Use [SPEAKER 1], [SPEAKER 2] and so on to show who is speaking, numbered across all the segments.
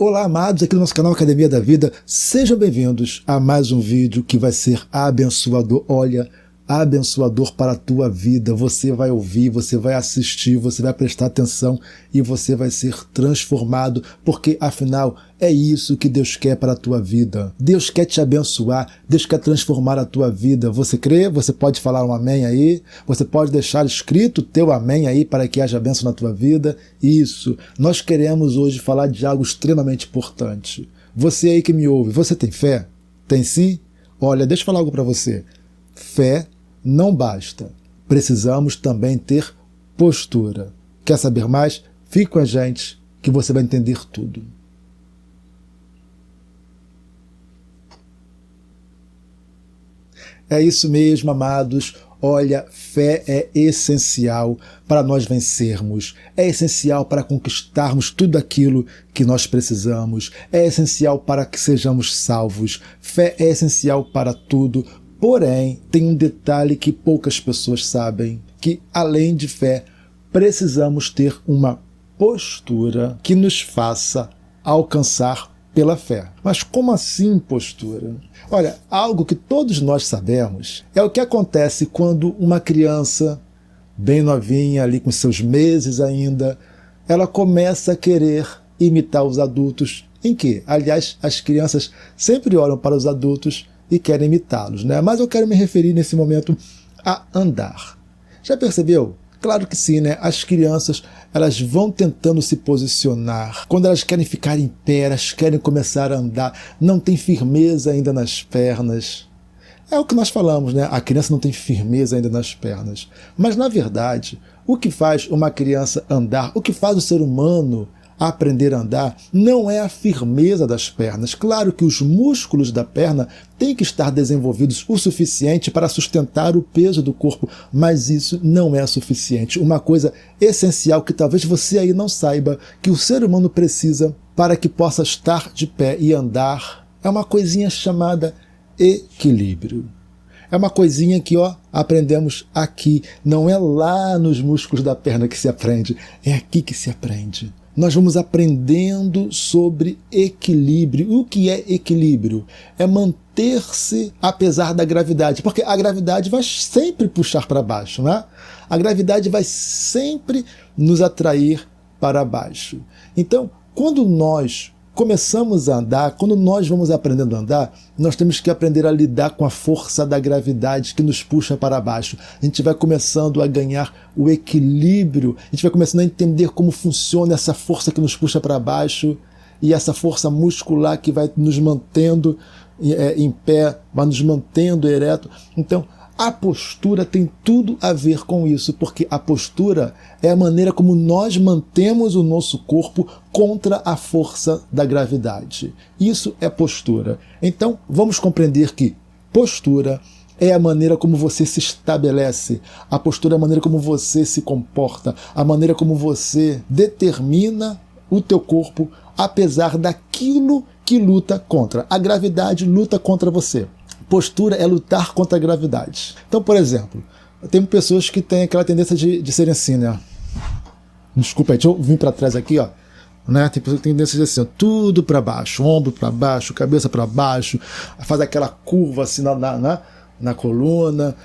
[SPEAKER 1] Olá, amados, aqui no nosso canal Academia da Vida, sejam bem-vindos a mais um vídeo que vai ser abençoador. Olha, abençoador para a tua vida. Você vai ouvir, você vai assistir, você vai prestar atenção e você vai ser transformado, porque afinal é isso que Deus quer para a tua vida. Deus quer te abençoar, Deus quer transformar a tua vida. Você crê? Você pode falar um amém aí? Você pode deixar escrito o teu amém aí para que haja bênção na tua vida? Isso. Nós queremos hoje falar de algo extremamente importante. Você aí que me ouve, você tem fé? Tem sim? Olha, deixa eu falar algo para você. Fé não basta. Precisamos também ter postura. Quer saber mais? Fique com a gente que você vai entender tudo. É isso mesmo, amados. Olha, fé é essencial para nós vencermos. É essencial para conquistarmos tudo aquilo que nós precisamos. É essencial para que sejamos salvos. Fé é essencial para tudo. Porém, tem um detalhe que poucas pessoas sabem, que além de fé, precisamos ter uma postura que nos faça alcançar pela fé. Mas como assim postura? Olha, algo que todos nós sabemos é o que acontece quando uma criança, bem novinha, ali com seus meses ainda, ela começa a querer imitar os adultos. Em que, aliás, as crianças sempre olham para os adultos e querem imitá-los, né? Mas eu quero me referir nesse momento a andar. Já percebeu? Claro que sim, né? As crianças, elas vão tentando se posicionar. Quando elas querem ficar em pé, elas querem começar a andar, não tem firmeza ainda nas pernas. É o que nós falamos, né? A criança não tem firmeza ainda nas pernas. Mas, na verdade, o que faz uma criança andar, o que faz o ser humano aprender a andar, não é a firmeza das pernas. Claro que os músculos da perna têm que estar desenvolvidos o suficiente para sustentar o peso do corpo, mas isso não é suficiente. Uma coisa essencial que talvez você aí não saiba, que o ser humano precisa para que possa estar de pé e andar, é uma coisinha chamada equilíbrio. É uma coisinha que, aprendemos aqui. Não é lá nos músculos da perna que se aprende, é aqui que se aprende. Nós vamos aprendendo sobre equilíbrio. O que é equilíbrio? É manter-se apesar da gravidade, porque a gravidade vai sempre puxar para baixo, né? A gravidade vai sempre nos atrair para baixo. Então, quando nós começamos a andar, quando nós vamos aprendendo a andar, nós temos que aprender a lidar com a força da gravidade que nos puxa para baixo. A gente vai começando a ganhar o equilíbrio, a gente vai começando a entender como funciona essa força que nos puxa para baixo e essa força muscular que vai nos mantendo em pé, vai nos mantendo ereto. Então, a postura tem tudo a ver com isso, porque a postura é a maneira como nós mantemos o nosso corpo contra a força da gravidade. Isso é postura. Então, vamos compreender que postura é a maneira como você se estabelece, a postura é a maneira como você se comporta, a maneira como você determina o teu corpo, apesar daquilo que luta contra. A gravidade luta contra você. Postura é lutar contra a gravidade. Então, por exemplo, tem pessoas que têm aquela tendência de serem assim, né? Desculpa aí, deixa eu vir para trás aqui, né? Tem pessoas que têm tendência de ser assim, tudo para baixo, ombro para baixo, cabeça para baixo, faz aquela curva assim na coluna.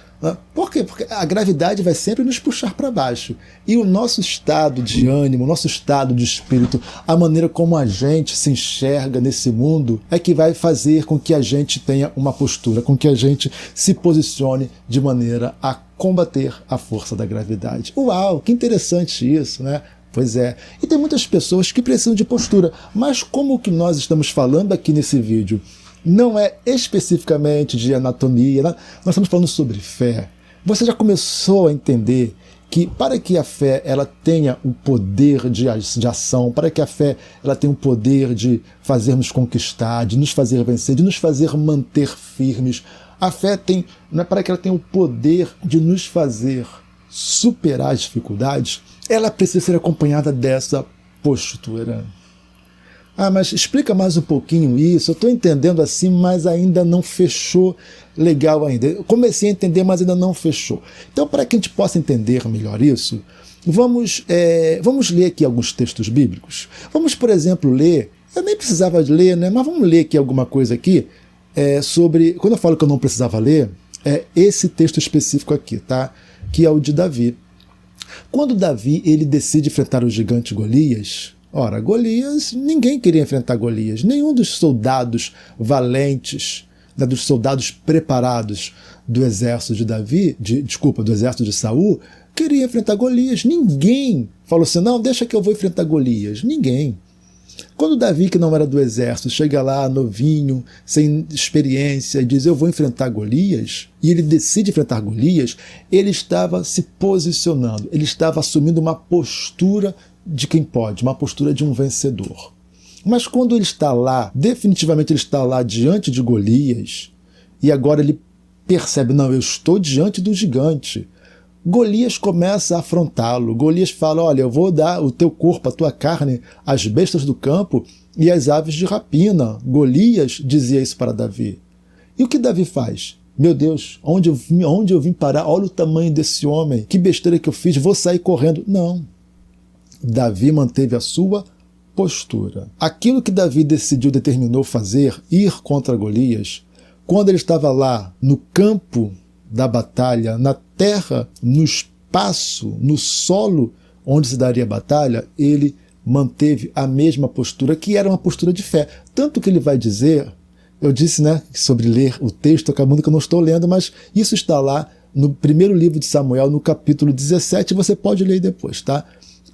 [SPEAKER 1] Por quê? Porque a gravidade vai sempre nos puxar para baixo. E o nosso estado de ânimo, o nosso estado de espírito, a maneira como a gente se enxerga nesse mundo é que vai fazer com que a gente tenha uma postura, com que a gente se posicione de maneira a combater a força da gravidade. Uau, que interessante isso, né? Pois é. E tem muitas pessoas que precisam de postura, mas como o que nós estamos falando aqui nesse vídeo não é especificamente de anatomia, né? Nós estamos falando sobre fé. Você já começou a entender que para que a fé ela tenha o poder de ação, para que a fé ela tenha o poder de fazer-nos conquistar, de nos fazer vencer, de nos fazer manter firmes, a fé tem, não é para que ela tenha o poder de nos fazer superar as dificuldades, ela precisa ser acompanhada dessa postura. Ah, mas explica mais um pouquinho isso, eu estou entendendo assim, mas ainda não fechou legal ainda. Eu comecei a entender, mas ainda não fechou. Então, para que a gente possa entender melhor isso, vamos ler aqui alguns textos bíblicos. Vamos, por exemplo, ler Eu nem precisava ler, né? Mas vamos ler aqui alguma coisa aqui sobre... Quando eu falo que eu não precisava ler, é esse texto específico aqui, tá? Que é o de Davi. Quando Davi ele decide enfrentar o gigante Golias, ora, Golias, ninguém queria enfrentar Golias, nenhum dos soldados valentes, né, dos soldados preparados do exército de Davi, do exército de Saul, queria enfrentar Golias. Ninguém falou assim, não, deixa que eu vou enfrentar Golias. Ninguém. Quando Davi, que não era do exército, chega lá novinho, sem experiência, e diz, eu vou enfrentar Golias, e ele decide enfrentar Golias, ele estava se posicionando, ele estava assumindo uma postura de quem pode, uma postura de um vencedor. Mas quando ele está lá, definitivamente ele está lá diante de Golias, e agora ele percebe, não, eu estou diante do gigante. Golias começa a afrontá-lo. Golias fala, olha, eu vou dar o teu corpo, a tua carne, às bestas do campo e às aves de rapina. Golias dizia isso para Davi. E o que Davi faz? Meu Deus, onde eu vim parar? Olha o tamanho desse homem. Que besteira que eu fiz, vou sair correndo. Não. Davi manteve a sua postura. Aquilo que Davi determinou fazer, ir contra Golias, quando ele estava lá no campo da batalha, na terra, no espaço, no solo onde se daria a batalha, ele manteve a mesma postura, que era uma postura de fé. Tanto que ele vai dizer, eu disse, né, sobre ler o texto, acabando que eu não estou lendo, mas isso está lá no primeiro livro de Samuel, no capítulo 17, você pode ler depois, tá?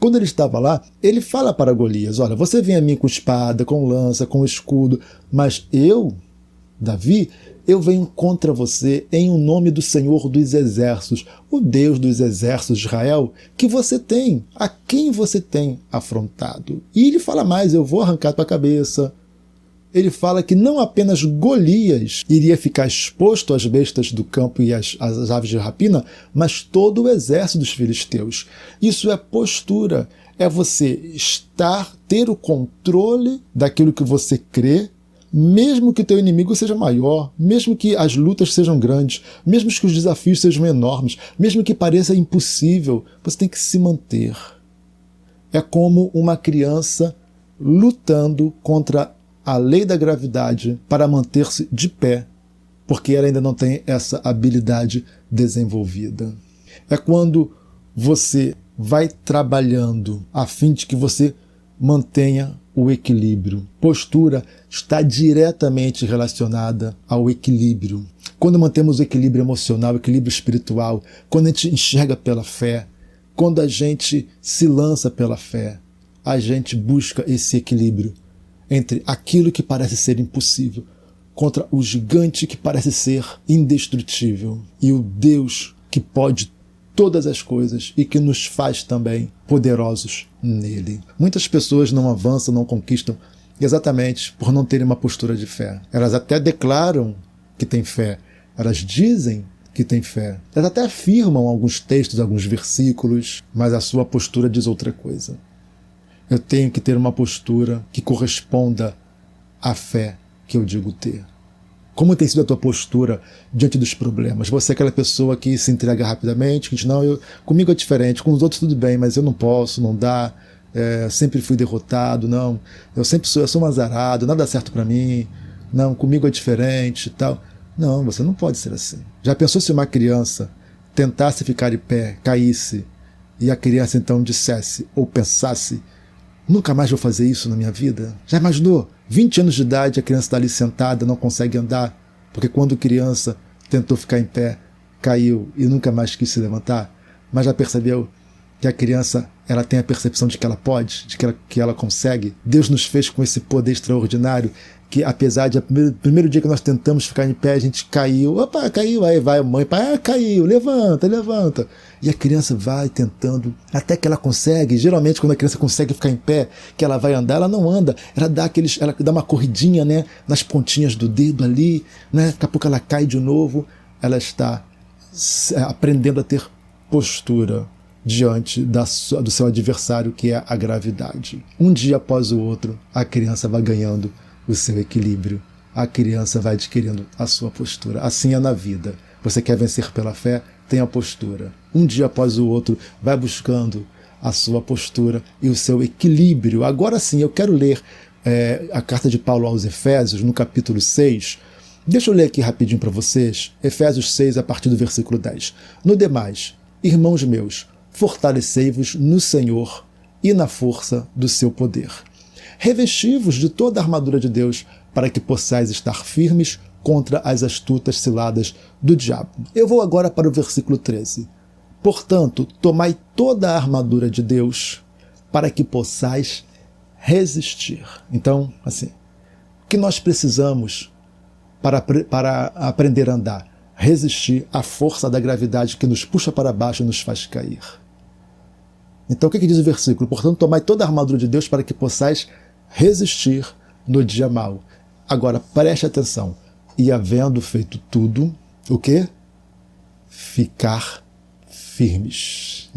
[SPEAKER 1] Quando ele estava lá, ele fala para Golias, olha, você vem a mim com espada, com lança, com escudo, mas eu, Davi, eu venho contra você em o nome do Senhor dos Exércitos, o Deus dos Exércitos de Israel, que você tem, a quem você tem afrontado. E ele fala mais, eu vou arrancar tua cabeça. Ele fala que não apenas Golias iria ficar exposto às bestas do campo e às aves de rapina, mas todo o exército dos filisteus. Isso é postura, é você ter o controle daquilo que você crê, mesmo que o teu inimigo seja maior, mesmo que as lutas sejam grandes, mesmo que os desafios sejam enormes, mesmo que pareça impossível, você tem que se manter. É como uma criança lutando contra a lei da gravidade para manter-se de pé, porque ela ainda não tem essa habilidade desenvolvida. É quando você vai trabalhando a fim de que você mantenha o equilíbrio. Postura está diretamente relacionada ao equilíbrio. Quando mantemos o equilíbrio emocional, o equilíbrio espiritual, quando a gente enxerga pela fé, quando a gente se lança pela fé, a gente busca esse equilíbrio entre aquilo que parece ser impossível contra o gigante que parece ser indestrutível e o Deus que pode todas as coisas e que nos faz também poderosos nele. Muitas pessoas não avançam, não conquistam exatamente por não terem uma postura de fé. Elas até declaram que têm fé, elas dizem que têm fé, elas até afirmam alguns textos, alguns versículos, mas a sua postura diz outra coisa. Eu tenho que ter uma postura que corresponda à fé que eu digo ter. Como tem sido a tua postura diante dos problemas? Você é aquela pessoa que se entrega rapidamente, que diz, não, comigo é diferente, com os outros tudo bem, mas eu não posso, não dá, sempre fui derrotado, não, eu sou um azarado, nada dá certo para mim, não, comigo é diferente e tal. Não, você não pode ser assim. Já pensou se uma criança tentasse ficar de pé, caísse, e a criança então dissesse ou pensasse, nunca mais vou fazer isso na minha vida? Já imaginou? 20 anos de idade, a criança está ali sentada, não consegue andar, porque quando criança tentou ficar em pé, caiu e nunca mais quis se levantar, mas já percebeu que a criança ela tem a percepção de que ela pode, de que ela consegue? Deus nos fez com esse poder extraordinário, que apesar de primeiro dia que nós tentamos ficar em pé, a gente caiu, opa, caiu, aí vai a mãe, pai, caiu, levanta, levanta. E a criança vai tentando, até que ela consegue. Geralmente quando a criança consegue ficar em pé, que ela vai andar, ela não anda, ela dá uma corridinha, né, nas pontinhas do dedo ali, né, daqui a pouco ela cai de novo, ela está aprendendo a ter postura diante do seu adversário, que é a gravidade. Um dia após o outro, a criança vai ganhando o seu equilíbrio, a criança vai adquirindo a sua postura. Assim é na vida. Você quer vencer pela fé? Tenha postura. Um dia após o outro, vai buscando a sua postura e o seu equilíbrio. Agora sim, eu quero ler a carta de Paulo aos Efésios, no capítulo 6. Deixa eu ler aqui rapidinho para vocês, Efésios 6, a partir do versículo 10. No demais, irmãos meus, fortalecei-vos no Senhor e na força do seu poder. Revesti-vos de toda a armadura de Deus, para que possais estar firmes contra as astutas ciladas do diabo. Eu vou agora para o versículo 13. Portanto, tomai toda a armadura de Deus, para que possais resistir. Então, assim, o que nós precisamos para aprender a andar? Resistir à força da gravidade que nos puxa para baixo e nos faz cair. Então, o que diz o versículo? Portanto, tomai toda a armadura de Deus para que possais resistir no dia mau. Agora, preste atenção. E havendo feito tudo, o quê? Ficar firmes.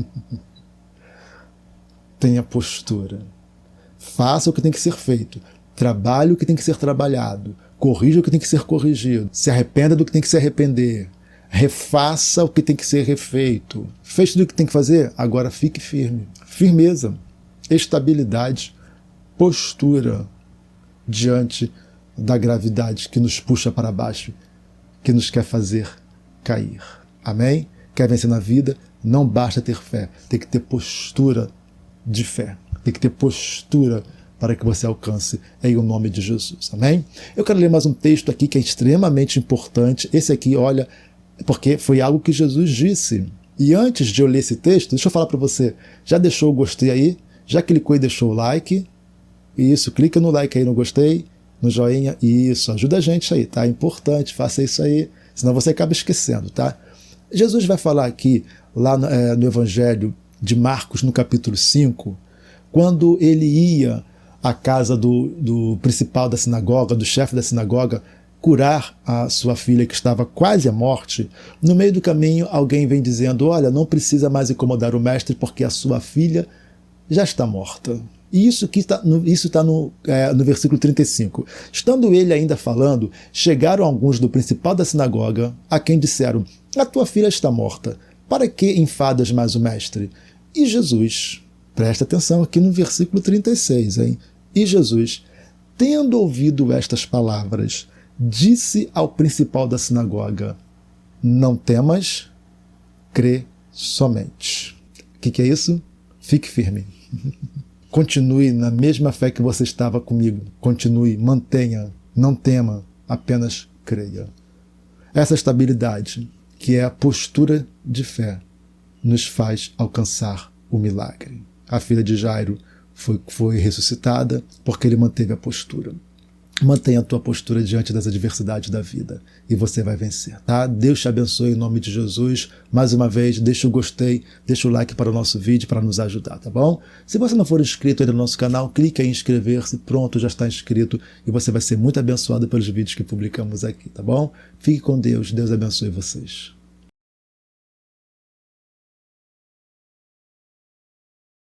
[SPEAKER 1] Tenha postura. Faça o que tem que ser feito. Trabalhe o que tem que ser trabalhado. Corrija o que tem que ser corrigido. Se arrependa do que tem que se arrepender. Refaça o que tem que ser refeito. Fez tudo o que tem que fazer? Agora fique firme. Firmeza, estabilidade, postura diante da gravidade que nos puxa para baixo, que nos quer fazer cair. Amém? Quer vencer na vida? Não basta ter fé. Tem que ter postura de fé. Tem que ter postura para que você alcance em o nome de Jesus. Amém? Eu quero ler mais um texto aqui que é extremamente importante. Esse aqui, olha, porque foi algo que Jesus disse. E antes de eu ler esse texto, deixa eu falar para você. Já deixou o gostei aí? Já clicou e deixou o like? Isso, clica no like aí no gostei, no joinha. Isso, ajuda a gente aí, tá? É importante, faça isso aí, senão você acaba esquecendo, tá? Jesus vai falar aqui, lá no Evangelho de Marcos, no capítulo 5, quando ele ia à casa do principal da sinagoga, do chefe da sinagoga, curar a sua filha que estava quase à morte, no meio do caminho alguém vem dizendo, olha, não precisa mais incomodar o mestre porque a sua filha já está morta. E isso está no versículo 35. Estando ele ainda falando, chegaram alguns do principal da sinagoga, a quem disseram, a tua filha está morta, para que enfadas mais o mestre? E Jesus, presta atenção aqui no versículo 36, hein? E Jesus, tendo ouvido estas palavras, disse ao principal da sinagoga, não temas, crê somente. O que é isso? Fique firme. Continue na mesma fé que você estava comigo. Continue, mantenha, não tema, apenas creia. Essa estabilidade, que é a postura de fé, nos faz alcançar o milagre. A filha de Jairo foi ressuscitada porque ele manteve a postura. Mantenha a tua postura diante das adversidades da vida e você vai vencer, tá? Deus te abençoe em nome de Jesus. Mais uma vez, deixa o gostei, deixa o like para o nosso vídeo para nos ajudar, tá bom? Se você não for inscrito ainda no nosso canal, clique em inscrever-se, pronto, já está inscrito e você vai ser muito abençoado pelos vídeos que publicamos aqui, tá bom? Fique com Deus, Deus abençoe vocês.